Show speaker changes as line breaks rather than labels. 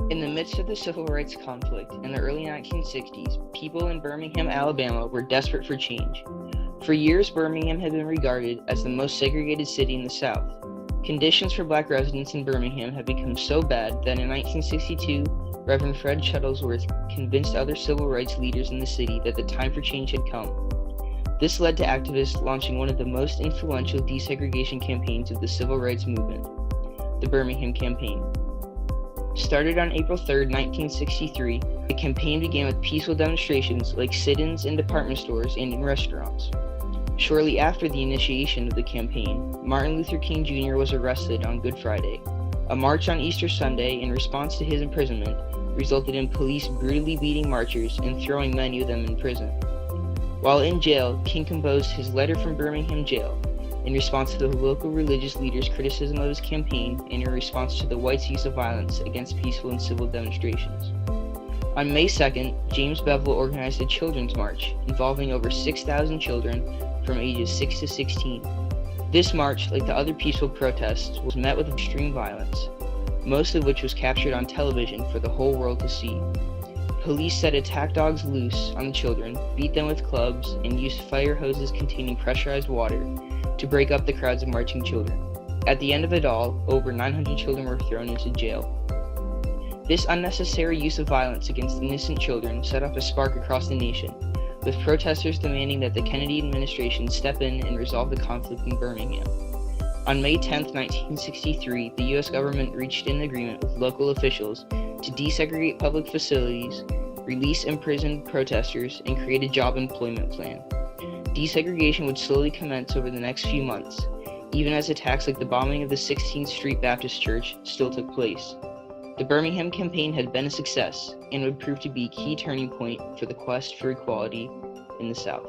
In the midst of the civil rights conflict in the early 1960s, people in Birmingham, Alabama were desperate for change. For years, Birmingham had been regarded as the most segregated city in the South. Conditions for black residents in Birmingham had become so bad that in 1962, Reverend Fred Shuttlesworth convinced other civil rights leaders in the city that the time for change had come. This led to activists launching one of the most influential desegregation campaigns of the civil rights movement, the Birmingham Campaign. Started on April 3, 1963, the campaign began with peaceful demonstrations like sit-ins in department stores and in restaurants. Shortly after the initiation of the campaign, Martin Luther King Jr. was arrested on Good Friday. A march on Easter Sunday in response to his imprisonment resulted in police brutally beating marchers and throwing many of them in prison. While in jail, King composed his Letter from Birmingham Jail in response to the local religious leaders' criticism of his campaign and in response to the whites' use of violence against peaceful and civil demonstrations. On May 2nd, James Bevel organized a children's march involving over 6,000 children from ages 6 to 16. This march, like the other peaceful protests, was met with extreme violence, most of which was captured on television for the whole world to see. Police set attack dogs loose on the children, beat them with clubs, and used fire hoses containing pressurized water to break up the crowds of marching children. At the end of it all, over 900 children were thrown into jail. This unnecessary use of violence against innocent children set off a spark across the nation, with protesters demanding that the Kennedy administration step in and resolve the conflict in Birmingham. On May 10, 1963, the U.S. government reached an agreement with local officials to desegregate public facilities, release imprisoned protesters, and create a job employment plan. Desegregation would slowly commence over the next few months, even as attacks like the bombing of the 16th Street Baptist Church still took place. The Birmingham campaign had been a success and would prove to be a key turning point for the quest for equality in the South.